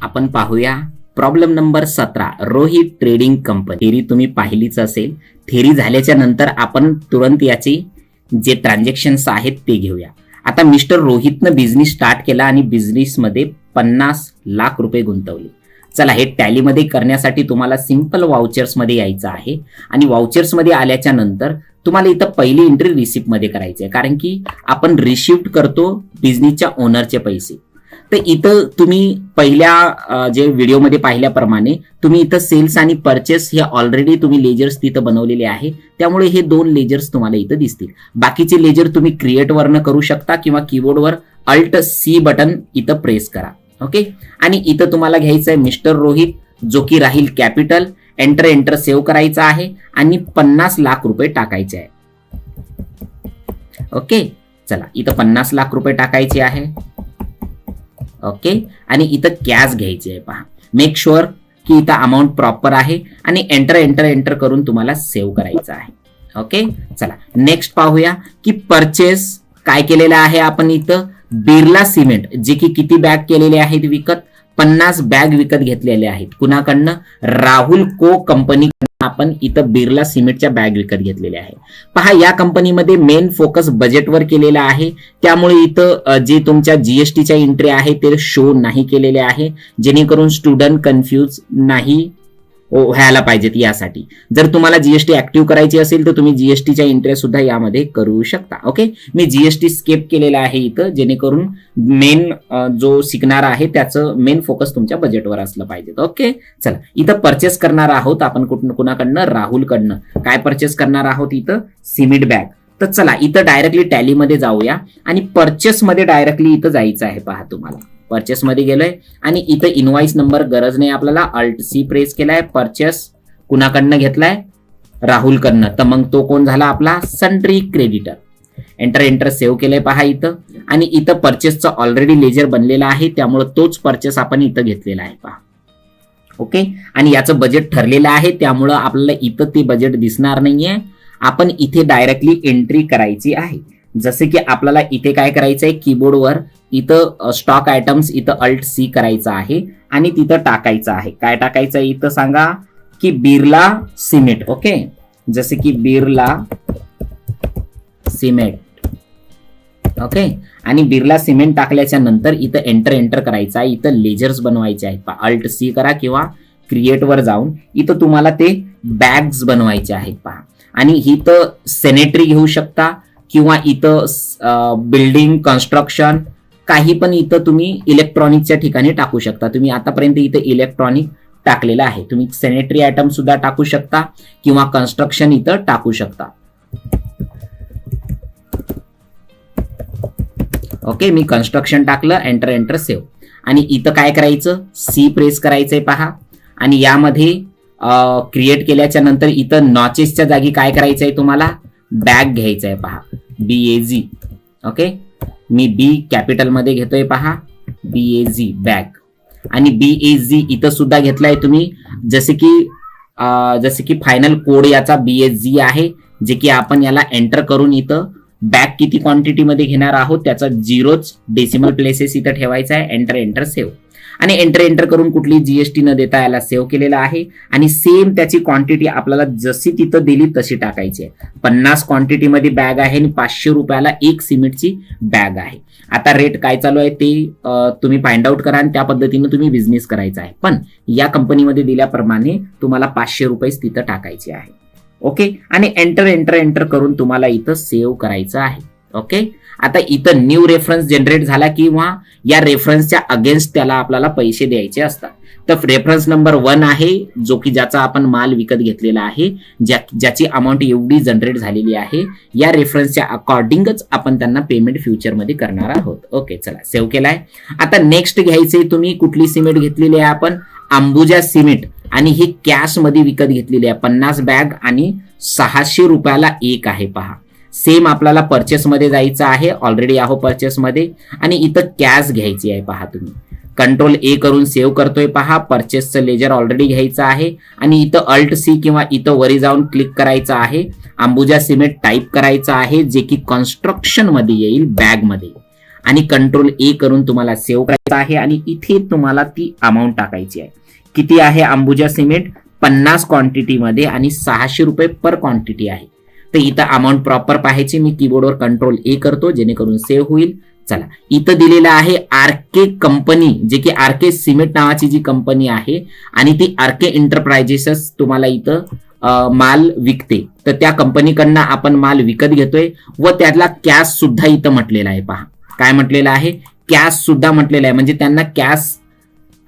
आपण पाहूया problem number 17. Rohit trading company. Theory तुम्ही पाहिलीच असेल. थेरी झाल्याच्या नंतर आपण तुरंत याची जे ट्रान्झॅक्शन्स आहेत ते घेऊया. आता मिस्टर रोहितनं बिझनेस स्टार्ट केला आणि बिझनेसमध्ये 50 लाख रुपये गुंतवले. चला, हे टॅलीमध्ये करण्यासाठी तुम्हाला सिंपल वाउचर्समध्ये यायचं आहे आणि वाउचर्समध्ये आल्याच्या नंतर तुम्हाला इथं पहिली एंट्री रिसिप्टमध्ये करायची आहे, कारण की आपण रिसिप्ट करतो बिझनेसच्या ओनरचे पैसे. तर इथं तुम्ही पहिल्या जे व्हिडिओमध्ये पाहिल्याप्रमाणे तुम्ही इथं सेल्स आणि परचेस हे ऑलरेडी तुम्ही लेजर्स तिथं बनवलेले आहे, त्यामुळे हे 2 लेजर्स तुम्हाला इथं दिसतील. बाकीचे लेजर तुम्ही क्रिएट वरनं करू शकता किंवा कीबोर्डवर Alt+C बटन इथं प्रेस करा. ओके. आणि इथं तुम्हाला घ्यायचं आहे मिस्टर रोहित, जो की राहील कॅपिटल. एंटर सेव्ह करायचा आहे आणि 50 लाख रुपये टाकायचे आहे. ओके. चला, इथं 50 लाख रुपये टाकायचे आहे. ओके. आणि इथं कॅश घ्यायची आहे. पहा, मेक शुअर की इथं अमाऊंट प्रॉपर आहे आणि एंटर करून तुम्हाला सेव्ह करायचं आहे. ओके. चला, नेक्स्ट पाहूया की परचेस काय केलेलं आहे आपण इथं. बिर्ला सिमेंट, जे की किती बॅग केलेले आहेत विकत, 50 बॅग विकत घेतलेले आहेत. कुणाकडनं? राहुल को कंपनी आपण इथं बिर्ला सिमेंटच्या बॅग विकत घेतलेल्या आहे. पहा, या कंपनीमध्ये मेन फोकस बजेटवर केलेला आहे, त्यामुळे इथं जे तुमच्या जीएसटीच्या एंट्री आहे ते शो नाही केलेले आहे, जेणेकरून स्टुडंट कन्फ्यूज नाही व्हायला पाहिजेत. यासाठी जर तुम्हाला जीएसटी ऍक्टिव्ह करायची असेल तर तुम्ही जीएसटीच्या एंट्री सुद्धा यामध्ये करू शकता. ओके. मी जीएसटी स्केप केलेला आहे इथं, जेणेकरून मेन जो शिकणार आहे त्याचं मेन फोकस तुमच्या बजेटवर असलं पाहिजे. ओके. चला, इथं परचेस करणार आहोत आपण कुणाकडनं? राहुलकडनं. काय परचेस करणार आहोत इथं? Cement bag. तर चला, इथं डायरेक्टली टॅलीमध्ये जाऊया आणि परचेसमध्ये डायरेक्टली इथं जायचं आहे. पहा, तुम्हाला परचेस मध्ये गेलोय आणि इथं इनवॉइस नंबर गरज नाही आपल्याला. Alt+C प्रेस केलाय. परचेस कुणाकडनं घेतलाय? राहुलकडनं. तर मग तो कोण झाला आपला? Sundry creditor. एंटर सेव्ह केलंय. पहा इथं. आणि इथं परचेसचं ऑलरेडी लेजर बनलेला आहे, त्यामुळे तोच परचेस आपण इथं घेतलेला आहे. पहा. ओके. आणि याचं बजेट ठरलेलं आहे, त्यामुळं आपल्याला इथं ते बजेट दिसणार नाहीये. आपण इथे डायरेक्टली एंट्री करायची आहे. जसे की आपल्याला इथे काय करायचं आहे, कीबोर्डवर इथं स्टॉक आयटम्स इथं Alt+C करायचं आहे आणि तिथं टाकायचं आहे. काय टाकायचं आहे इथं सांगा? की बिर्ला सिमेंट. ओके. जसे की बिर्ला सिमेंट. ओके. आणि बिर्ला सिमेंट टाकल्याच्या नंतर इथं एंटर करायचं आहे. इथं लेजर्स बनवायचे आहेत. Alt+C करा किंवा क्रिएट वर जाऊन इथं तुम्हाला ते बॅग्स बनवायचे आहेत. पहा, आणि इथं सॅनिटरी घेऊ शकता किंवा इथं बिल्डिंग कन्स्ट्रक्शन काही पण इथं तुम्ही इलेक्ट्रॉनिकच्या ठिकाणी टाकू शकता. तुम्ही आतापर्यंत इथं इलेक्ट्रॉनिक टाकलेलं आहे. तुम्ही सॅनिटरी आयटम सुद्धा टाकू शकता किंवा कन्स्ट्रक्शन इथं टाकू शकता. ओके. मी कन्स्ट्रक्शन टाकलं. Enter save. आणि इथं काय करायचं? C प्रेस करायचंय. पहा, आणि यामध्ये क्रिएट केल्याच्या नंतर इथं नॉचेसच्या जागी काय करायचंय तुम्हाला? बॅग घ्यायचं आहे. पहा, BAG. ओके. मी B कॅपिटल मध्ये घेतोय. पहा, BAG बॅग. आणि BAG इथं सुद्धा घेतलाय तुम्ही. जसे की फायनल कोड याचा BAG आहे, जे की आपण याला एंटर करून इथं बॅग किती क्वांटिटी मध्ये घेणार आहोत त्याचा 0च डेसिमल प्लेसेस इथं ठेवायचा आहे. Enter save. आणि एंटर करून कुठली जीएसटी न देता याला सेव्ह केलेला आहे. आणि सेम त्याची क्वांटिटी आपल्याला जशी तिथं दिली तशी टाकायची आहे. 50 क्वांटिटीमध्ये बॅग आहे आणि 500 रुपयाला एक सिमेंटची बॅग आहे. आता रेट काय चालू आहे ते तुम्ही फाइंड आउट करा आणि त्या पद्धतीने तुम्ही बिझनेस करायचा आहे. पण या कंपनीमध्ये दिल्याप्रमाणे तुम्हाला 500 रुपये तिथं टाकायचे आहे. ओके. आणि एंटर करून तुम्हाला इथं सेव्ह करायचं आहे. ओके. आता इथं न्यू रेफरन्स जनरेट झाला किंवा या रेफरन्सच्या अगेन्स्ट त्याला आपल्याला पैसे द्यायचे असतात. तर रेफरन्स नंबर 1 आहे, जो की ज्याचा आपण माल विकत घेतलेला आहे, ज्याची अमाऊंट एवढी जनरेट झालेली आहे. या रेफरन्सच्या अकॉर्डिंगच आपण त्यांना पेमेंट फ्युचरमध्ये करणार आहोत. ओके. चला, सेव्ह केलाय. आता नेक्स्ट घ्यायचे तुम्ही कुठली सिमेंट घेतलेली आहे आपण? अंबुजा सिमेंट. आणि ही कॅश मध्ये विकत घेतलेली आहे. 50 बॅग आणि 600 रुपयाला एक आहे. पहा, सेम आपल्याला परचेस मध्ये जायचं आहे. ऑलरेडी आहो परचेस मध्ये. आणि इथं कॅश घ्यायची आहे. पहा, तुम्ही Ctrl+A करून सेव्ह करतोय. पहा, परचेसचं लेजर ऑलरेडी घ्यायचं आहे आणि इथं Alt+C किंवा इथं वरी जाऊन क्लिक करायचं आहे. अंबुजा सिमेंट टाईप करायचं आहे, जे की कन्स्ट्रक्शन मध्ये येईल बॅग मध्ये. आणि कंट्रोल ए करून तुम्हाला सेव्ह करायचं आहे आणि इथे तुम्हाला ती अमाऊंट टाकायची आहे. किती आहे अंबुजा सिमेंट? 50 क्वांटिटीमध्ये आणि 600 रुपये पर क्वांटिटी आहे. तर इथं अमाऊंट प्रॉपर पाहायची. मी कीबोर्डवर कंट्रोल ए करतो जेणेकरून सेव्ह होईल. चला, इथं दिलेलं आहे आरके कंपनी, जे की आरके सिमेंट नावाची जी कंपनी आहे आणि ती आरके एंटरप्राइजेस तुम्हाला इथं माल विकते. तर त्या कंपनीकडनं आपण माल विकत घेतोय व त्यातला कॅश सुद्धा इथं म्हटलेला आहे. पहा काय म्हटलेलं आहे, कॅश सुद्धा म्हटलेलं आहे. म्हणजे त्यांना कॅश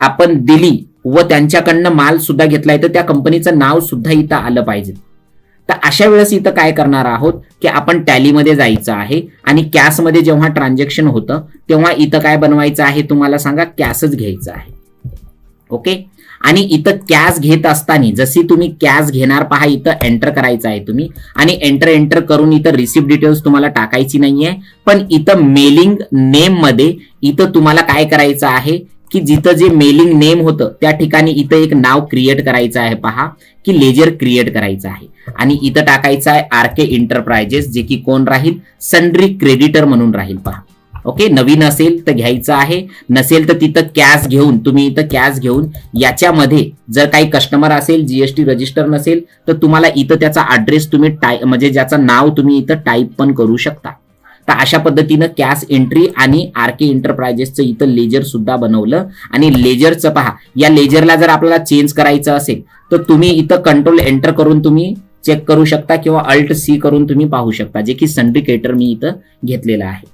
आपण दिली व त्यांच्याकडनं माल सुद्धा घेतलाय, तर त्या कंपनीचं नाव सुद्धा इथं आलं पाहिजे. तर अशा वेळेस इथं काय करणार आहोत की आपण टॅलीमध्ये जायचं आहे आणि कॅशमध्ये जेव्हा ट्रान्झॅक्शन होतं तेव्हा इथं काय बनवायचं आहे तुम्हाला सांगा, कॅशच घ्यायचं आहे. ओके, आणि इथं कॅश घेत असताना जशी तुम्ही कॅश घेणार पहा, इथं एंटर करायचं आहे तुम्ही आणि एंटर करून इथं रिसिप्ट डिटेल्स तुम्हाला टाकायची नाहीये. पण इथं मेलिंग नेम मध्ये इथं तुम्हाला काय करायचं आहे की जिथं जे मेलिंग नेम होतं त्या ठिकाणी इथं एक नाव क्रिएट करायचं आहे. पहा की लेजर क्रिएट करायचं आहे आणि इथं टाकायचं आहे आरके एंटरप्राइजेस, जे की कोण राहील, सन्ड्री क्रेडिटर म्हणून राहील. पहा ओके, नवीन असेल तर घ्यायचं आहे, नसेल तर तिथं कॅश घेऊन तुम्ही इथं कॅश घेऊन याच्यामध्ये जर काही कस्टमर असेल, जीएसटी रजिस्टर नसेल तर तुम्हाला इथं त्याचा ऍड्रेस तुम्ही म्हणजे ज्याचं नाव तुम्ही इथं टाईप पण करू शकता. तर अशा पद्धतीनं कॅश एंट्री आणि आरके एंटरप्राइजेसचं इथं लेजर सुद्धा बनवलं. आणि लेजरचं पहा, या लेजरला जर आपल्याला चेंज करायचं असेल तर तुम्ही इथं कंट्रोल एंटर करून तुम्ही चेक करू शकता किंवा अल्ट सी करून तुम्ही पाहू शकता, जे की सिंडिकेटर मी इथं घेतलेलं आहे.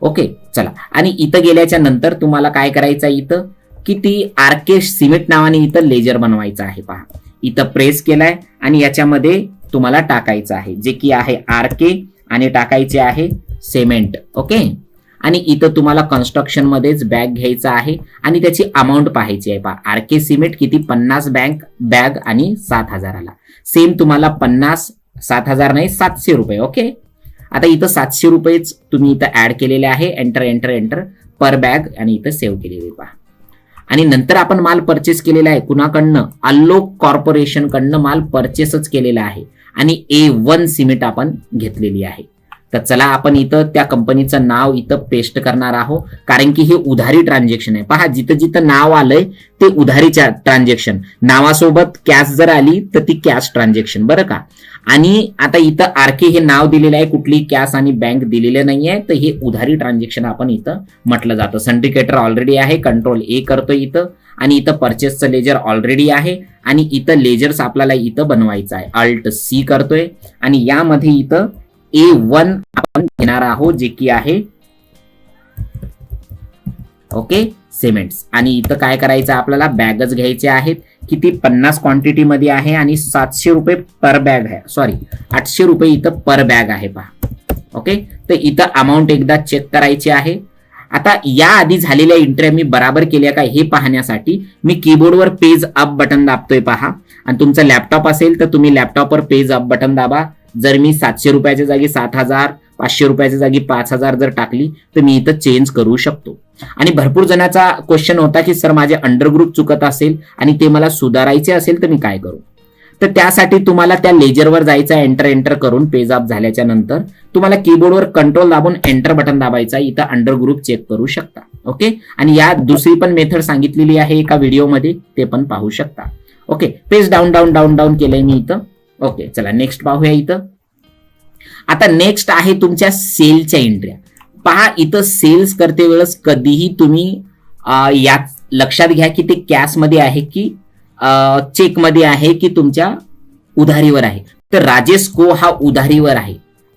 ओके, चला, आणि इथं गेल्याच्या नंतर तुम्हाला काय करायचं आहे इथं की ती आरके सिमेंट नावाने इथं लेजर बनवायचं आहे. पहा इथं प्रेस केलाय आणि याच्यामध्ये तुम्हाला टाकायचं आहे, जे की आहे आरके आणि टाकायचे आहे सिमेंट. ओके, आणि इथं तुम्हाला कन्स्ट्रक्शन मध्येच बॅग घ्यायचा आहे आणि त्याची अमाऊंट पाहायची आहे. पहा आरके सिमेंट किती, 50 बॅग आणि 7,000ला. सेम तुम्हाला 50, 7,000 नाही, 700 रुपये. ओके, आता इथं 700 रुपयेच तुम्ही इथं ऍड केलेले आहे. एंटर पर बॅग आणि इथं सेव्ह केलेले. पहा, आणि नंतर आपण माल परचेस केलेला आहे कुणाकडनं, अल्लोक कॉर्पोरेशन कडनं माल परचेसच केलेला आहे आणि A1 सिमेंट आपण घेतलेली आहे. तर चला आपण इथं त्या कंपनीचं नाव इथं पेस्ट करणार आहोत, कारण की हे उधारी ट्रान्झॅक्शन आहे. पहा जिथं जिथं नाव आलंय ते उधारीच्या ट्रान्झॅक्शन, नावासोबत कॅश जर आली तर ती कॅश ट्रान्झॅक्शन, बरं का. आणि आता इथं आरके हे नाव दिलेलं आहे, कुठली कॅश आणि बँक दिलेलं नाहीये, तर हे उधारी ट्रान्झॅक्शन आपण इथं म्हटलं जातं. सिंडिकेटर ऑलरेडी आहे, कंट्रोल ए करतोय इथं आणि इथं परचेसचं लेजर ऑलरेडी आहे आणि इथं लेजर्स आपल्याला इथं बनवायचं आहे. अल्ट सी करतोय आणि यामध्ये इथं A1 आपण घेणार आहोत, जे की आहे ओके सिमेंट्स. आणि इथं काय करायचं आपल्याला, बॅगच घ्यायचे आहेत. किती, 50 क्वांटिटी मध्ये आहे आणि 700 रुपये पर बॅग आहे, सॉरी 800 रुपये इथं पर बॅग आहे. पहा ओके, तर इथं अमाऊंट एकदा चेक करायची आहे. आता या आधी झालेल्या एंट्री मी बराबर केल्या का हे पाहण्यासाठी मी कीबोर्डवर पेज अप बटन दाबतोय. पहा, आणि तुमचा लॅपटॉप असेल तर तुम्ही लॅपटॉपवर पेज अप बटन दाबा. जर मी 700 रुपयाच्या जागी 7,000, 500 रुपयाच्या जागी 5,000 जर टाकली तर मी इथं चेंज करू शकतो. आणि भरपूर जणांचा क्वेश्चन होता की सर माझे अंडरग्रुप चुकत असेल आणि ते मला सुधारायचे असेल तर मी काय करू. तर त्यासाठी तुम्हाला त्या लेजरवर जायचं, एंटर करून पेज अप झाल्याच्या नंतर तुम्हाला कीबोर्डवर कंट्रोल दाबून एंटर बटन दाबायचा. इथं अंडरग्रुप चेक करू शकता. ओके, आणि या दुसरी पण मेथड सांगितलेली आहे एका व्हिडिओमध्ये, ते पण पाहू शकता. ओके, पेज डाऊन केलंय मी इथं. ओके, चला नेक्स्ट पाहूया. इथं आता नेक्स्ट आहे तुमच्या सेलच्या एंट्र्या. पहा इथं सेल्स करते वेळेस कधीही तुम्ही यात लक्षात घ्या की ते कॅश मध्ये आहे की चेक मध्ये आहे की तुमच्या उधारीवर आहे. तर राजेश को हा उधारीवर आहे,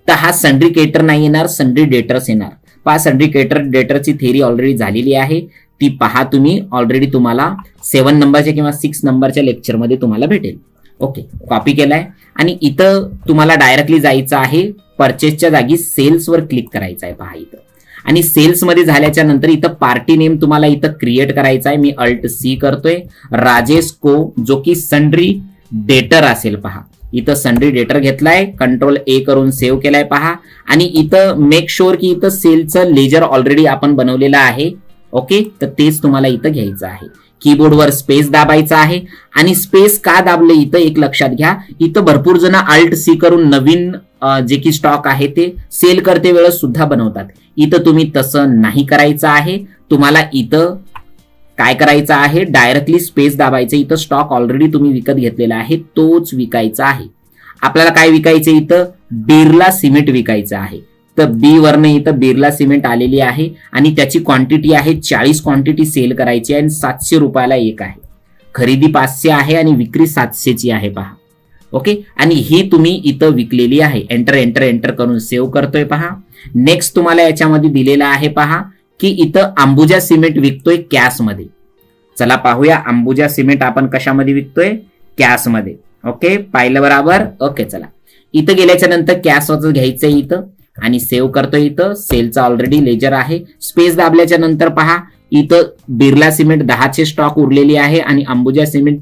तर हा सिंडिकेटर नाही येणार, सन्ड्री डेटर्स येणार. पहा सिंडिकेटर डेटरची थेरी ऑलरेडी झालेली आहे, ती पहा तुम्ही ऑलरेडी, तुम्हाला 7 नंबरच्या किंवा 6 नंबरच्या लेक्चरमध्ये तुम्हाला भेटेल. ओके, कॉपी केलाय आणि इथं तुम्हाला डायरेक्टली जायचं आहे, परचेसच्या जागी सेल्सवर क्लिक करायचं आहे. पहा इथं, आणि सेल्स मध्ये झाल्याच्या नंतर इथं पार्टी नेम तुम्हाला इथं क्रिएट करायचा आहे. मी अल्ट सी करतोय. राजेश को, जो की सन्ड्री डेटर असेल. पहा इथं सन्ड्री डेटर घेतलाय, कंट्रोल ए करून सेव्ह केलाय. पहा, आणि इथं मेक शुअर की इथं सेलचं लेजर ऑलरेडी आपण बनवलेलं आहे. ओके, तर तेच तुम्हाला इथं घ्यायचं आहे. कीबोर्डवर स्पेस दाबायचा आहे. आणि स्पेस का दाबले इथं एक लक्षात घ्या, इथं भरपूर जण Alt C करून नवीन जे की स्टॉक आहे ते सेल करते वेळेस सुद्धा बनवतात. इथं तुम्ही तसं नाही करायचं आहे. तुम्हाला इथं काय करायचं आहे, डायरेक्टली स्पेस दाबायचं. इथं स्टॉक ऑलरेडी तुम्ही विकत घेतलेला आहे तोच विकायचा आहे. आपल्याला काय विकायचं, इथं बिर्ला सिमेंट विकायचं आहे. तर बी वरनं इथं बिर्ला सिमेंट आलेली आहे आणि त्याची क्वांटिटी आहे 40 क्वांटिटी सेल करायची आहे आणि 700 रुपयाला एक आहे. खरेदी 500 आहे आणि विक्री 700ची आहे पहा. ओके, आणि ही तुम्ही इथं विकलेली आहे. एंटर एंटर एंटर करून सेव्ह करतोय पहा. नेक्स्ट तुम्हाला याच्यामध्ये दिलेला आहे पहा की इथं अंबुजा सिमेंट विकतोय कॅश मध्ये. चला पाहूया अंबुजा सिमेंट आपण कशामध्ये विकतोय, कॅश मध्ये. ओके, पाहिलं बरोबर. ओके, चला इथं गेल्याच्या नंतर कॅशच घ्यायचंय इथं आणि सेव्ह करतोय. इथं सेलचा ऑलरेडी लेजर आहे. स्पेस दाबल्याच्या नंतर पहा इथं बिर्ला सिमेंट 10चे स्टॉक उरलेली आहे आणि अंबुजा सिमेंट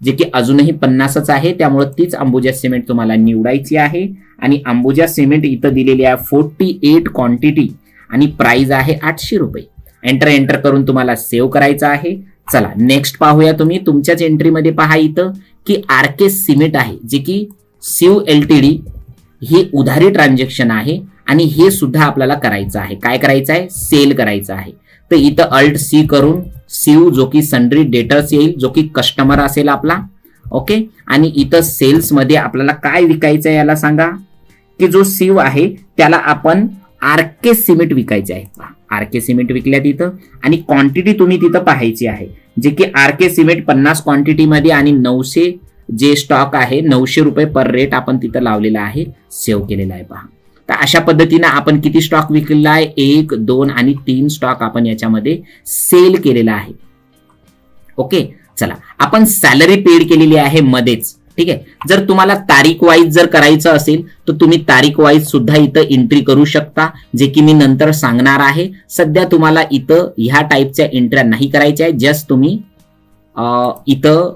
जे की अजूनही 50च आहे, त्यामुळे तीच अंबुजा सिमेंट तुम्हाला निवडायची आहे. आणि अंबुजा सिमेंट इथं दिलेली आहे 48 क्वांटिटी आणि प्राइस आहे 800 रुपये. एंटर एंटर करून तुम्हाला सेव्ह करायचं आहे. चला नेक्स्ट पाहूया. तुम्ही तुमच्याच एंट्रीमध्ये पहा इथं की आरके सिमेंट आहे जे की सिव LTD ही उधारी ट्रान्झॅक्शन आहे आणि हे सुद्धा आपल्याला करायचं आहे. काय करायचं आहे, सेल करायचं आहे. तर इथं Alt C करून सिव जो की सन्ड्री डेटर्स येईल, जो की कस्टमर असेल आपला. ओके, आणि इथं सेल्स मध्ये आपल्याला काय विकायचं आहे याला सांगा की जो सिव आहे त्याला आपण आरके सिमेंट विकायचे आहे. आरके सिमेंट विकल्या तिथं आणि क्वांटिटी तुम्ही तिथं पाहायची आहे जे की आरके सिमेंट 50 क्वांटिटी मध्ये आणि 900 जे स्टॉक आहे 900 रुपये पर रेट आपण तिथं लावलेला आहे, सेव्ह केलेला आहे पहा. तर अशा पद्धतीने आपण किती स्टॉक विकलेला आहे, 1, 2 आणि 3 स्टॉक आपण याच्यामध्ये सेल केलेला आहे. ओके, चला आपण सॅलरी पेड केलेली आहे मध्येच. ठीक आहे, जर तुम्हाला तारीख वाईज जर करायचं असेल तर तुम्ही तारीख वाईज सुद्धा इथं एंट्री करू शकता, जे की मी नंतर सांगणार आहे. सध्या तुम्हाला इथं ह्या टाईपच्या एंट्र्या नाही करायच्या आहे. जस्ट तुम्ही इथं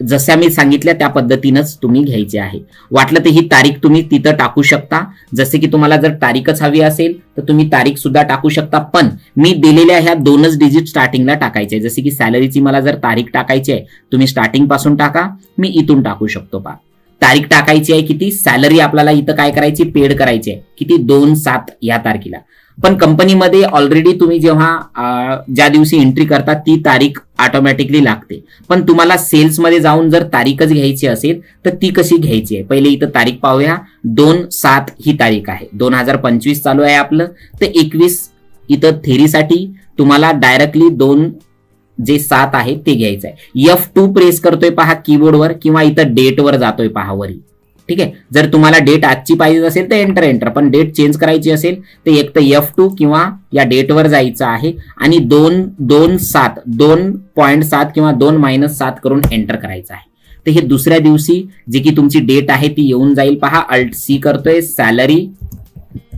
जशा मी सांगितल्या त्या पद्धतीनंच तुम्ही घ्यायचे आहे. वाटलं तर ही तारीख तुम्ही तिथं टाकू शकता. जसे की तुम्हाला जर तारीखच हवी असेल तर तुम्ही तारीख सुद्धा टाकू शकता. पण मी दिलेल्या ह्या 2च डिजिट स्टार्टिंगला टाकायचे आहे. जसे की सॅलरीची मला जर तारीख टाकायची आहे तुम्ही स्टार्टिंग पासून टाका, मी इथून टाकू शकतो पहा. तारीख टाकायची आहे किती, सॅलरी आपल्याला इथं काय करायची, पेड करायची आहे किती, 2/7 या तारखेला. पण कंपनीमध्ये ऑलरेडी तुम्ही जेव्हा ज्या दिवशी एंट्री करता ती तारीख ऑटोमॅटिकली लागते. पण तुम्हाला सेल्समध्ये जाऊन जर तारीखच घ्यायची असेल तर ती कशी घ्यायची आहे, पहिले इथं तारीख पाहूया. 2/7 ही तारीख आहे. 2025 चालू आहे आपलं. तर 21 इथं थेरीसाठी तुम्हाला डायरेक्टली 2/7 आहे ते घ्यायचं आहे. F2 प्रेस करतोय पहा कीबोर्डवर किंवा इथं डेटवर जातोय पहा वरी. ठीक आहे, जर तुम्हाला डेट आजची पाहिजे असेल तर एंटर एंटर, पण डेट चेंज करायची असेल तर एक तर F2 किंवा या डेटवर जायचं आहे आणि 2.7 किंवा 2-7 करून एंटर करायचं आहे. तर हे दुसऱ्या दिवशी जी की तुमची डेट आहे ती येऊन जाईल पहा. Alt C करतोय, salary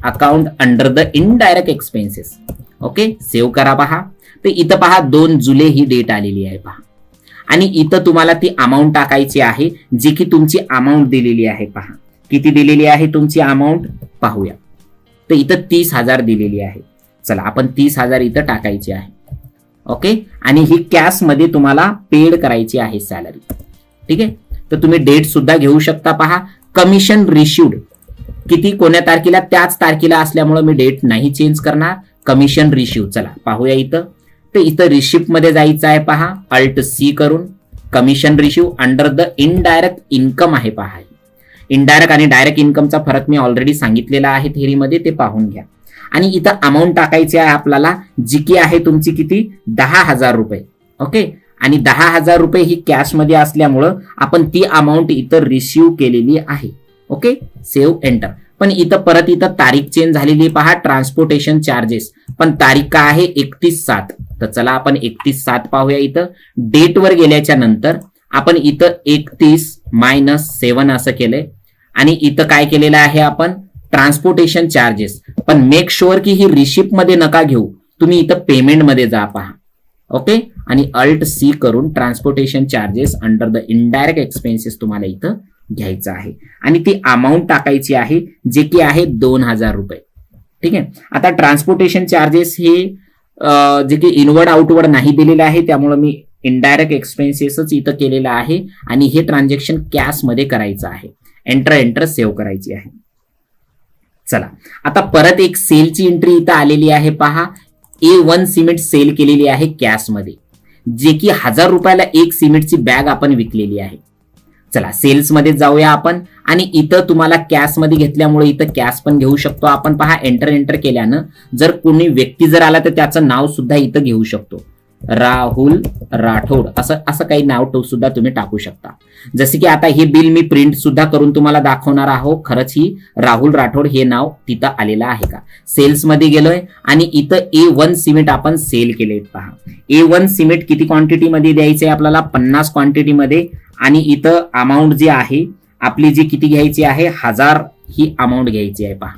account under the indirect expenses. Okay, save करा पहा. तर इथं पहा 2 जुलै ही डेट आलेली आहे पहा. आणि इथं तुम्हाला ती अमाऊंट टाकायची आहे जी की तुमची अमाऊंट दिलेली आहे पहा. किती दिलेली आहे तुमची अमाऊंट पाहूया. तर इथं 30,000 दिलेली आहे. चला आपण 30,000 इथं टाकायची आहे. ओके, आणि ही कॅश मध्ये तुम्हाला पेड करायची आहे सॅलरी. ठीक आहे, तर तुम्ही डेट सुद्धा घेऊ शकता पहा. कमिशन रिसिव्ड किती, कोण्या तारखेला, त्याच तारखेला असल्यामुळे मी डेट नाही चेंज करणार. कमिशन रिसिव्ह चला पाहूया इथं. तर इथं रिसिप्ट मध्ये जायचं आहे पहा. Alt C करून commission receive under the indirect income आहे पहा. इनडायरेक्ट आणि डायरेक्ट इन्कमचा फरक मी ऑलरेडी सांगितलेला आहे थेरीमध्ये, ते पाहून घ्या. आणि इथं अमाऊंट टाकायची आहे आपल्याला जी की आहे तुमची किती, 10,000 रुपये. ओके, आणि 10,000 रुपये ही कॅश मध्ये असल्यामुळं आपण ती अमाऊंट इथं रिसिव्ह केलेली आहे. Okay, save enter. पण इथं परत इथं तारीख चेंज झालेली पहा, ट्रान्सपोर्टेशन चार्जेस. पण तारीख काय आहे, 31/7. तर चला आपण 31/7 पाहूया. इथं डेट वर गेल्याच्या नंतर आपण इथं 31-7 असं केलंय आणि इथं काय केलेलं आहे आपण, ट्रान्सपोर्टेशन चार्जेस. पण मेक शुअर की ही रिसिप्ट मध्ये नका घेऊ, तुम्ही इथं पेमेंट मध्ये जा पहा. ओके, आणि Alt C करून transportation charges under the indirect expenses तुम्हाला इथं घ्यायचं आहे आणि ती अमाऊंट टाकायची आहे जे की आहे 2,000 रुपये. ठीक आहे, आता ट्रान्सपोर्टेशन चार्जेस हे जे की इनवर्ड आउटवर्ड नाही दिलेले आहे, त्यामुळे मी इनडायरेक्ट एक्सपेन्सेसच इथं केलेलं आहे आणि हे ट्रान्झॅक्शन कॅशमध्ये करायचं आहे. एंटर सेव्ह करायची आहे. चला आता परत एक सेलची एंट्री इथं आलेली आहे पहा. A1 सिमेंट सेल केलेली आहे कॅशमध्ये, जे की 1000 रुपयाला एक सिमेंटची बॅग आपण विकलेली आहे. चला सेल्स मध्ये जाऊया आपण आणि इथं तुम्हाला कॅश मध्ये घेतल्यामुळे इथं कॅश पण घेऊ शकतो आपण. पहा एंटर केल्यानं जर कोणी व्यक्ती जर आला तर त्याचं नाव सुद्धा इथं घेऊ शकतो. राहुल राठोड असं काही नाव सुद्धा तुम्ही टाकू शकता. जसे की आता हे बिल मी प्रिंट सुद्धा करून तुम्हाला दाखवणार आहोत. खरंच ही राहुल राठोड हे नाव तिथं आलेलं आहे का. सेल्स मध्ये गेलोय आणि इथं A1 सिमेंट आपण सेल केले. पहा A1 सिमेंट किती क्वांटिटी मध्ये द्यायचे आपल्याला, 50 क्वांटिटी मध्ये. आणि इथं अमाऊंट जी आहे आपली जी किती घ्यायची आहे, 1000 ही अमाऊंट घ्यायची आहे. पहा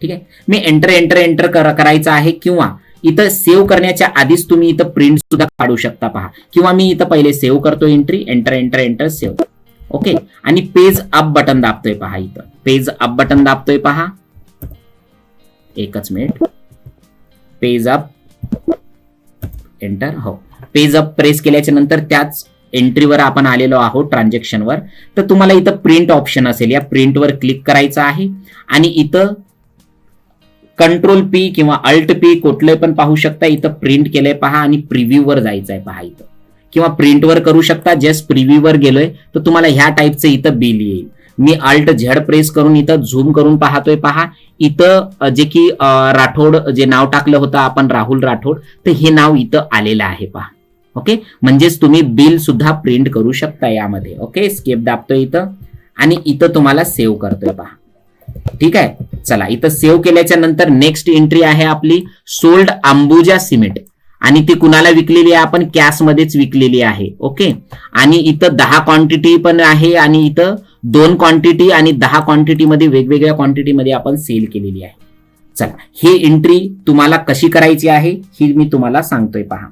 ठीक आहे. मी एंटर करायचं आहे किंवा इथं सेव्ह करण्याच्या आधीच तुम्ही इथं प्रिंट सुद्धा काढू शकता. पहा किंवा मी इथं पहिले सेव्ह करतो एंट्री. Enter save. ओके आणि पेज अप बटन दाबतोय. पहा इथं पेज अप बटन दाबतोय. पहा एकच मिनिट. Page up enter. हो पेज अप प्रेस केल्याच्या नंतर त्याच एंट्रीवर आपण आलेलो आहोत ट्रान्झॅक्शनवर. तर तुम्हाला इथं प्रिंट ऑप्शन असेल, या प्रिंटवर क्लिक करायचं आहे आणि इथं कंट्रोल P किंवा अल्ट P कुठले पण पाहू शकता. इथं प्रिंट केलंय पहा आणि प्रिव्ह्यू वर जायचं आहे. पहा इथं किंवा प्रिंटवर करू शकता. जस्ट प्रिव्ह्यू वर गेलोय तर तुम्हाला ह्या टाईपचं इथं बिल येईल. मी अल्ट झेड प्रेस करून इथं झूम करून पाहतोय. पहा इथं जे की राठोड जे नाव टाकलं होतं आपण राहुल राठोड, तर हे नाव इथं आलेलं आहे. पहा ओके म्हणजेच तुम्ही बिल सुद्धा प्रिंट करू शकता यामध्ये. ओके स्केप दाबतोय इथं आणि इथं तुम्हाला सेव्ह करतोय. पहा ठीक आहे. चला इथं सेव्ह केल्याच्या नंतर नेक्स्ट एंट्री आहे आपली सोल्ड अंबुजा सिमेंट आणि ती कुणाला विकलेली आहे आपण, कॅश मध्येच विकलेली आहे. ओके आणि इथं 10 क्वांटिटी पण आहे आणि इथं 2 क्वांटिटी आणि 10 क्वांटिटी मध्ये वेगवेगळ्या क्वांटिटी मध्ये आपण सेल केलेली आहे. चला हे एंट्री तुम्हाला कशी करायची आहे ही मी तुम्हाला सांगतोय. पहा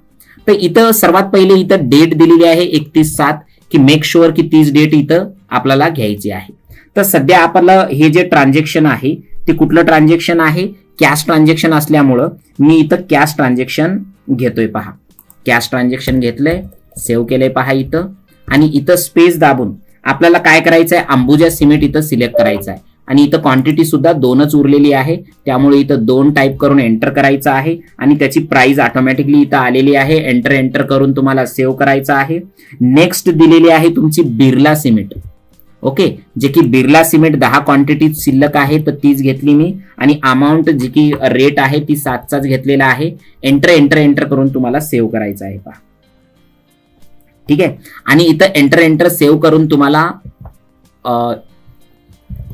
तर इथं सर्वात पहिले इथं डेट दिलेली आहे 31/7 की मेक शुअर की 30 डेट इथं आपल्याला घ्यायची आहे. तर सध्या आपल्याला हे जे ट्रान्झॅक्शन आहे ते कुठलं ट्रान्झॅक्शन आहे, कॅश ट्रान्झॅक्शन असल्यामुळं मी इथं कॅश ट्रान्झॅक्शन घेतोय. पहा कॅश ट्रान्झॅक्शन घेतलंय, सेव्ह केलंय. पहा इथं आणि इथं स्पेस दाबून आपल्याला काय करायचं आहे, अंबुजा सिमेंट इथं सिलेक्ट करायचं आहे आणि इथं क्वांटिटी सुद्धा 2च उरलेली आहे. त्यामुळे इथं 2 टाईप करून एंटर करायचं आहे आणि त्याची प्राइस ऑटोमॅटिकली इथं आलेली आहे. एंटर करून तुम्हाला सेव्ह करायचं आहे. नेक्स्ट दिलेली आहे तुमची बिर्ला सिमेंट. ओके जे की बिर्ला सिमेंट 10 क्वांटिटी शिल्लक आहे तर तीच घेतली मी आणि अमाऊंट जी की रेट आहे ती 7चाच घेतलेला आहे. एंटर करून तुम्हाला सेव्ह करायचं आहे. पहा ठीक आहे. आणि इथं एंटर सेव्ह करून तुम्हाला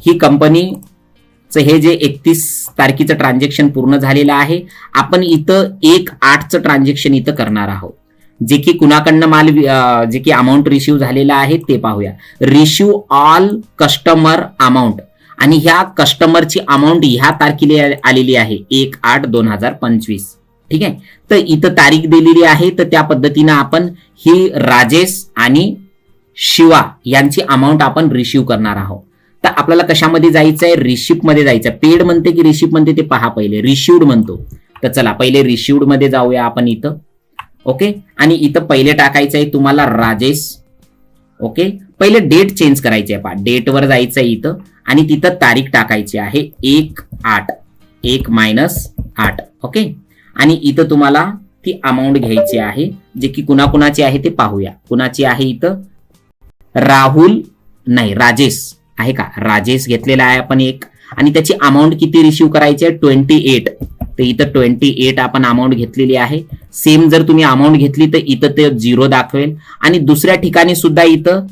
ही कंपनीचं हे जे 31 तारखेचं ट्रान्झॅक्शन पूर्ण झालेलं आहे. आपण इथं 1/8चं ट्रान्झॅक्शन इथं करणार आहोत. जे की कुणाकडनं माल जे की अमाऊंट रिसिव्ह झालेला आहे ते पाहूया. रिसिव्ह ऑल कस्टमर अमाऊंट आणि ह्या कस्टमरची अमाऊंट ह्या तारखेला आलेली आहे 1/8/2025. ठीक आहे. तर इथं तारीख दिलेली आहे तर त्या पद्धतीनं आपण ही राजेश आणि शिवा यांची अमाऊंट आपण रिसिव्ह करणार आहोत. तर आपल्याला कशामध्ये जायचंय, रिसिप्ट मध्ये जायचं. पेड म्हणते की रिसिप्ट म्हणते ते पहा. पहिले रिसिव्ड म्हणतो. तर चला पहिले रिसिव्ड मध्ये जाऊया आपण इथं. ओके आणि इथं पहिले टाकायचं आहे तुम्हाला राजेश. ओके पहिले डेट चेंज करायची आहे. पहा डेटवर जायचं आहे इथं आणि तिथं तारीख टाकायची आहे 1/8 1-8. ओके आणि इथं तुम्हाला ती अमाऊंट घ्यायची आहे जे की कुणाकुणाची आहे ते पाहूया. कुणाची आहे इथं, राहुल नाही राजेश आहे का, राजेश घेतलेला आहे आपण एक आणि त्याची अमाऊंट किती रिसिव्ह करायची आहे 28. तर इथं 28 आपण अमाऊंट घेतलेली आहे. सेम जर तुम्ही अमाऊंट घेतली तर इथं ते 0 दाखवेल आणि दुसऱ्या ठिकाणी सुद्धा इथं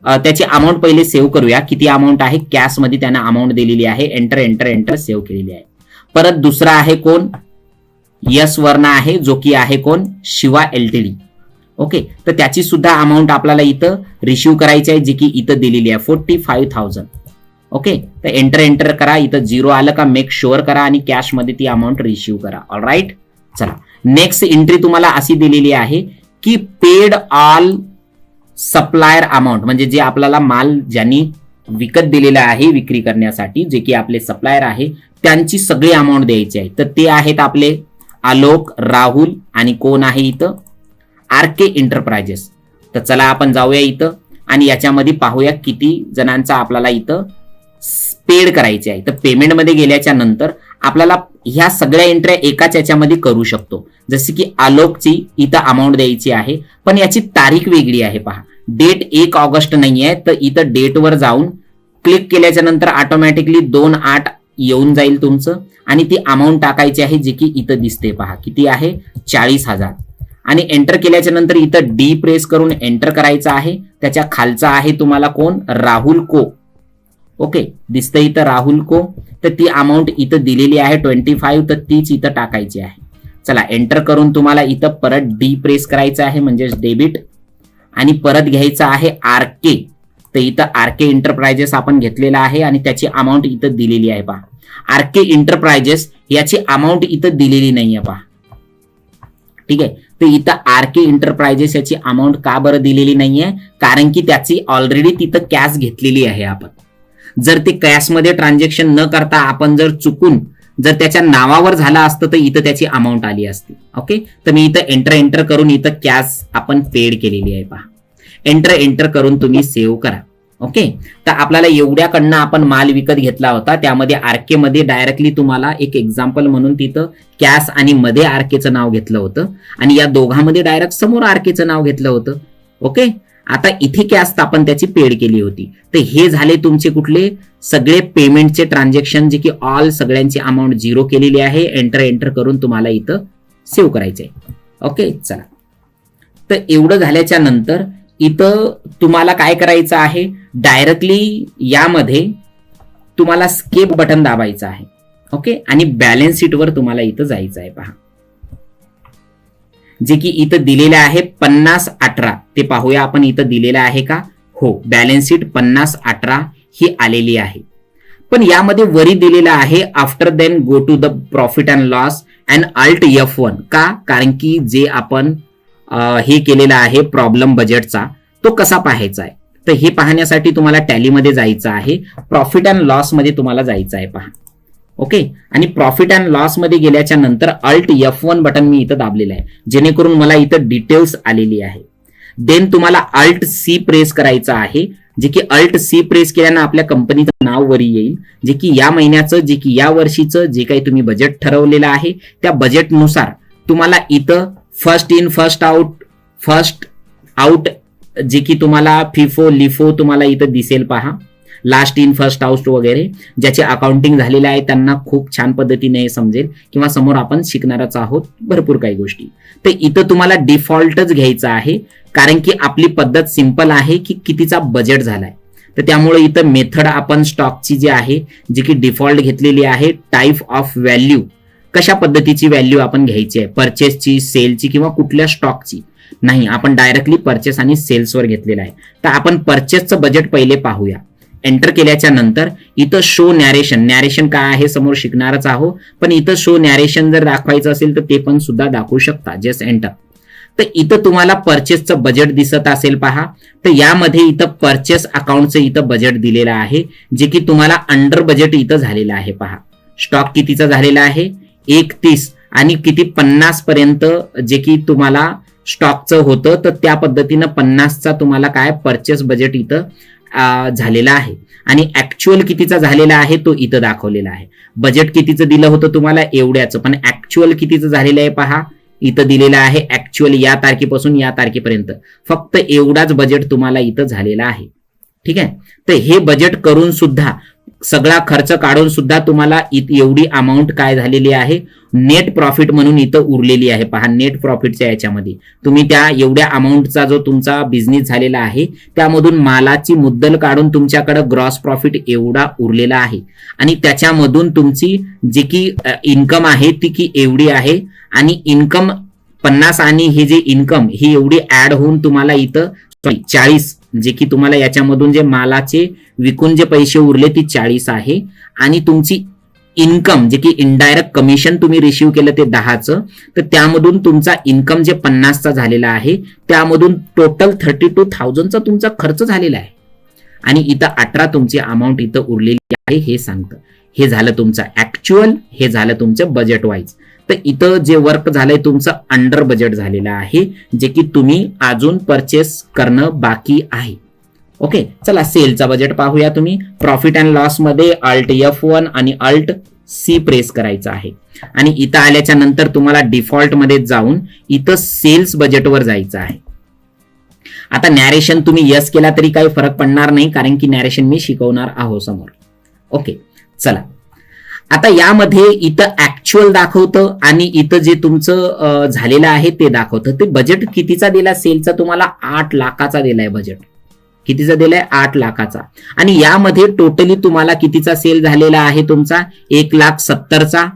त्याची अमाऊंट पहिले सेव्ह करूया. किती अमाऊंट आहे, कॅश मध्ये त्यांना अमाऊंट दिलेली आहे. एंटर सेव्ह केलेली आहे. परत दुसरा आहे कोण, यस वर्ण आहे जो की आहे कोण, शिवा LTD. ओके तर त्याची सुद्धा अमाऊंट आपल्याला इथं रिसिव्ह करायची आहे जी की इथं दिलेली आहे 45,000. ओके तर एंटर करा. इथं 0 आलं का मेक शुअर करा आणि कॅश मध्ये ती अमाऊंट रिसिव्ह करा. All right. चला नेक्स्ट एंट्री तुम्हाला अशी दिलेली आहे की पेड ऑल सप्लायर अमाऊंट, म्हणजे जे आपल्याला माल ज्यांनी विकत दिलेला आहे विक्री करण्यासाठी जे की आपले सप्लायर आहे त्यांची सगळी अमाऊंट द्यायची आहे. तर ते आहेत आपले आलोक, राहुल आणि कोण आहे इथं RK एंटरप्राइजेस. तर चला आपण जाऊया इथं आणि याच्यामध्ये पाहूया किती जणांचा आपल्याला इथं पेड करायचे आहे. तर पेमेंटमध्ये गेल्याच्या नंतर आपल्याला ह्या सगळ्या एंट्र्या एकाच याच्यामध्ये करू शकतो. जसे की आलोकची इथं अमाऊंट द्यायची आहे, पण याची तारीख वेगळी आहे. पहा, डेट 1 ऑगस्ट नाही आहे, तर इथं डेटवर जाऊन क्लिक केल्याच्या नंतर ऑटोमॅटिकली 2/8 येऊन जाईल तुमचं आणि ती अमाऊंट टाकायची आहे जी की इथं दिसते. पहा किती आहे, 40,000. आणि एंटर केल्याच्या नंतर इथं डी प्रेस करून एंटर करायचं आहे. त्याच्या खालचा आहे तुम्हाला कोण, राहुल को. ओके, दिसतं इथं राहुल को. तर ती अमाऊंट इथं दिलेली आहे 25, तर तीच इथं टाकायची आहे. चला एंटर करून तुम्हाला इथं परत डी प्रेस करायचं आहे म्हणजेच डेबिट आणि परत घ्यायचं आहे RK. तर इथं RK एंटरप्राइजेस आपण घेतलेला आहे आणि त्याची अमाऊंट इथं दिलेली आहे. पहा, RK एंटरप्राइजेस याची अमाऊंट इथं दिलेली नाहीये. पहा, ठीक आहे. तर इथं RK एंटरप्राइजेस याची अमाऊंट का बरं दिलेली नाहीये, कारण की त्याची ऑलरेडी तिथं कॅश घेतलेली आहे आपण. जर ते कॅशमध्ये ट्रान्झॅक्शन न करता आपण जर चुकून जर त्याच्या नावावर झाला असतं तर इथं त्याची अमाऊंट आली असती. ओके, तर मी इथं एंटर करून इथं कॅश आपण पेड केलेली आहे. पहा, एंटर करून तुम्ही सेव्ह करा. ओके, तर आपल्याला एवढ्याकडनं आपण माल विकत घेतला होता, त्यामध्ये RK मध्ये डायरेक्टली तुम्हाला एक एक्झाम्पल म्हणून तिथं कॅश आणि मध्ये RKचं नाव घेतलं होतं आणि या दोघांमध्ये डायरेक्ट समोर RKचं नाव घेतलं होतं. ओके, आता इथे कॅश आपण त्याची पेड केली होती. तर हे झाले तुमचे कुठले सगळे पेमेंटचे ट्रान्झॅक्शन जे की ऑल सगळ्यांची अमाऊंट 0 केलेली आहे. एंटर करून तुम्हाला इथं सेव्ह करायचे आहे. ओके, चला. तर एवढं झाल्याच्या नंतर इथं तुम्हाला काय करायचं आहे, डायरेक्टली यामध्ये तुम्हाला स्केप बटन दाबायचं आहे. ओके, आणि बॅलन्स शीटवर तुम्हाला इथं जायचं आहे. पहा, जे की इथं दिलेलं आहे 50-18. ते पाहूया आपण इथं दिलेलं आहे का. हो, बॅलन्स शीट 50-18 ही आलेली आहे. पण यामध्ये वरी दिलेलं आहे after then go to the profit and loss and alt F1. का, कारण की जे आपण हे केलेलं आहे प्रॉब्लेम बजेटचा तो कसा पाहायचा आहे. तर हे पाहण्यासाठी तुम्हाला टॅलीमध्ये जायचं आहे, प्रॉफिट अँड लॉस मध्ये तुम्हाला जायचं आहे. पहा, ओके, आणि प्रॉफिट अँड लॉस मध्ये गेल्याच्या नंतर अल्ट F1 बटन मी इथं दाबलेलं आहे, जेणेकरून मला इथं डिटेल्स आलेली आहे. देन तुम्हाला अल्ट C प्रेस करायचं आहे, जे की अल्ट C प्रेस केल्यानं आपल्या कंपनीचं नाव वरी येईल, जे की या महिन्याचं जे की या वर्षीचं जे काही तुम्ही बजेट ठरवलेलं आहे त्या बजेटनुसार तुम्हाला इथं फर्स्ट इन फर्स्ट आउट जे की तुम्हाला फिफो लिफो तुम्हाला इथं दिसेल. पहा, लास्ट इन फर्स्ट आउट वगैरे ज्याचे अकाउंटिंग झालेले आहे त्यांना खूप छान पद्धतीने हे समजेल, किंवा समोर आपण शिकणारच आहोत भरपूर काही गोष्टी. तर इथं तुम्हाला डिफॉल्टच घ्यायचं आहे, कारण की आपली पद्धत सिंपल आहे की कितीचा बजेट झालाय. तर त्यामुळे इथं मेथड आपण स्टॉकची जी आहे जी की डिफॉल्ट घेतलेली आहे. टाईप ऑफ व्हॅल्यू, कशा पद्धतीची व्हॅल्यू आपण घ्यायची आहे, परचेसची, सेलची किंवा कुठल्या स्टॉकची नाही, आपण डायरेक्टली परचेस आणि सेल्सवर घेतलेला आहे. तर आपण परचेसचं बजेट पहिले पाहूया. एंटर केल्याच्या नंतर इथं शो नॅरेशन काय आहे समोर शिकणारच आहो, पण इथं शो नॅरेशन जर दाखवायचं असेल तर ते पण सुद्धा दाखवू शकता. Just enter. तर इथं तुम्हाला परचेसचं बजेट दिसत असेल. पहा, तर यामध्ये इथं परचेस अकाउंटचं इथं बजेट दिलेलं आहे, जे की तुम्हाला अंडर बजेट इथं झालेलं आहे. पहा, स्टॉक कितीचा झालेला आहे 31 आणि किती 50 पर्यंत जे की तुम्हाला स्टॉकचं होतं, तर त्या पद्धतीनं 50चा तुम्हाला काय परचेस बजेट इथं झालेला आहे. आणि ऍक्च्युअल कितीचा झालेला आहे तो इथं दाखवलेला आहे. बजेट कितीचं दिलं होतं तुम्हाला एवढ्याचं, पण ऍक्च्युअल कितीचं झालेलं आहे पहा इथं दिलेलं आहे. ऍक्च्युअल या तारखेपासून या तारखेपर्यंत फक्त एवढाच बजेट तुम्हाला इथं झालेला आहे. ठीक आहे, तर हे बजेट करून सुद्धा सगळा खर्च काढून सुद्धा तुम्हाला एवढी अमाऊंट काय झालेली आहे नेट प्रॉफिट म्हणून इथं उरलेली आहे. पहा, नेट प्रॉफिटच्या याच्यामध्ये तुम्ही त्या एवढ्या अमाऊंटचा जो तुमचा बिझनेस झालेला आहे त्यामधून मालाची मुद्दल काढून तुमच्याकडे ग्रॉस प्रॉफिट एवढा उरलेला आहे आणि त्याच्यामधून तुमची जी की इन्कम आहे ती की एवढी आहे आणि इन्कम 50 आणि हे जे इन्कम ही एवढी ऍड होऊन तुम्हाला इथं 40 जे की तुम्हाला याच्यामधून जे मालाचे विकून जे पैसे उरले ती 40 आहे आणि तुमची इन्कम जे की इनडायरेक्ट कमिशन तुम्ही रिसीव्ह केलं ते 10चं, तर त्यामधून तुमचा इन्कम जे 50चा झालेला आहे त्यामधून टोटल 32,000चा तुमचा खर्च झालेला आहे आणि इथं 18 तुमची अमाऊंट इथं उरलेली आहे हे सांगतं. हे झालं तुमचं ऍक्च्युअल, हे झालं तुमचं बजेट वाईज. तर इथं जे वर्क झालंय तुमचं अंडर बजेट झालेलं आहे, जे की तुम्ही अजून परचेस करणं बाकी आहे. ओके, चला सेलचा बजेट पाहूया. तुम्ही प्रॉफिट अँड लॉस मध्ये अल्ट F1 आणि अल्ट C प्रेस करायचं आहे आणि इथं आल्याच्या नंतर तुम्हाला डिफॉल्ट मध्ये जाऊन इथं सेल्स बजेटवर जायचं आहे. आता नॅरेशन तुम्ही यस केला तरी काही फरक पडणार नाही, कारण की नॅरेशन मी शिकवणार आहो समोर. ओके, चला आता यामध्ये इथं ऍक्च्युअल दाखवतं आणि इथं जे तुमचं झालेलं आहे ते दाखवतं. ते बजेट कितीचा दिला सेलचा, तुम्हाला 8 लाखाचा दिलाय बजेट. कितीचा दिलाय? 8 लाखाचा. आणि यामध्ये टोटली तुम्हाला कितीचा सेल झालेला आहे तुमचा? 1,70,000चा.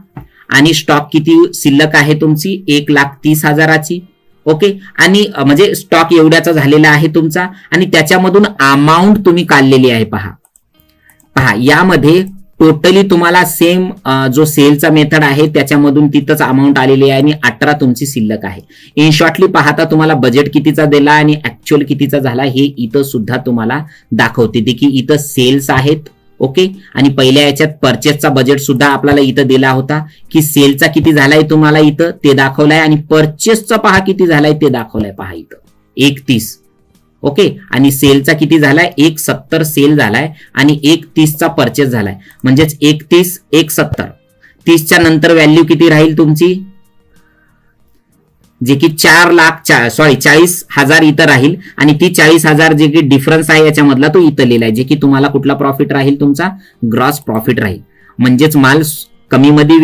आणि स्टॉक किती शिल्लक आहे तुमची? 1,30,000ची. ओके, आणि म्हणजे स्टॉक एवढ्याचा झालेला आहे तुमचा आणि त्याच्यामधून अमाऊंट तुम्ही काढलेली आहे. पहा यामध्ये टोटली तुम्हाला सेम जो सेलचा मेथड आहे त्याच्यामधून तिथंच अमाऊंट आलेली आहे आणि 18 तुमची शिल्लक आहे. इन शॉर्टली पाहता तुम्हाला बजेट कितीचा दिला आणि ऍक्च्युअल कितीचा झाला हे इथं सुद्धा तुम्हाला दाखवते की इथं सेल्स आहेत. ओके, आणि पहिल्या याच्यात परचेसचा बजेट सुद्धा आपल्याला इथं दिला होता की सेलचा किती झालाय तुम्हाला इथं ते दाखवलाय आणि परचेसचा पहा किती झालाय ते दाखवलाय. पहा इथं 1,30. ओके, आणि सेलचा किती झालाय? 1,70 सेल झालाय आणि 1,30चा परचेस झालाय. म्हणजेच 1,30 1,70 30च्या नंतर व्हॅल्यू किती राहील तुमची? जे की 40,000 इथं राहील आणि ती 40,000 जे की डिफरन्स आहे याच्यामधला तो इथं लिहिलाय, जे की तुम्हाला कुठला प्रॉफिट राहील? तुमचा ग्रॉस प्रॉफिट राहील. म्हणजेच माल कमी मध्ये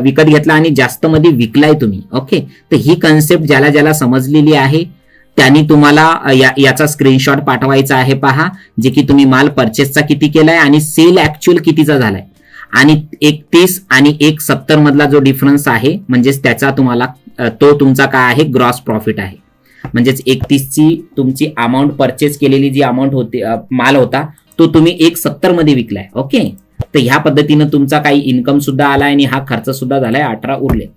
विकत घेतला आणि जास्त मध्ये विकलाय तुम्ही. ओके, तर ही कन्सेप्ट ज्याला ज्याला समजलेली आहे त्यांनी तुम्हाला याचा स्क्रीनशॉट पाठवायचा आहे. पहा, जे की तुम्ही माल परचेसचा किती केलाय आणि सेल ऍक्च्युअल कितीचा झालाय आणि 1,30 आणि 1,70 मधला जो डिफरन्स आहे म्हणजेच त्याचा तुम्हाला तो तुमचा काय आहे? ग्रॉस प्रॉफिट आहे. म्हणजेच 1,30ची तुमची अमाऊंट परचेस केलेली जी अमाऊंट होती माल होता तो तुम्ही 1,70 मध्ये विकलाय. ओके, तर ह्या पद्धतीनं तुमचा काही इन्कम सुद्धा आलाय आणि हा खर्च सुद्धा झालाय. 18 उरलेत.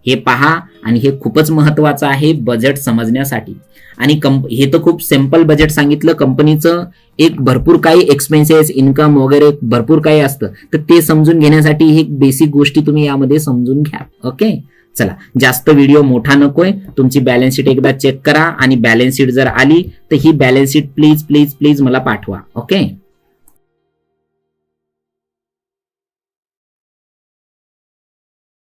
हे पहा, आणि हे खूपच महत्वाचं आहे बजेट समजण्यासाठी. आणि हे तर खूप सिंपल बजेट सांगितलं. कंपनीचं एक भरपूर काही एक्सपेन्सेस इन्कम वगैरे भरपूर काही असतं, तर ते समजून घेण्यासाठी हे बेसिक गोष्टी तुम्ही यामध्ये समजून घ्या. ओके, चला जास्त व्हिडिओ मोठा नकोय. तुमची बॅलन्स शीट एकदा चेक करा आणि बॅलन्स शीट जर आली तर ही balance sheet please please please मला पाठवा. ओके.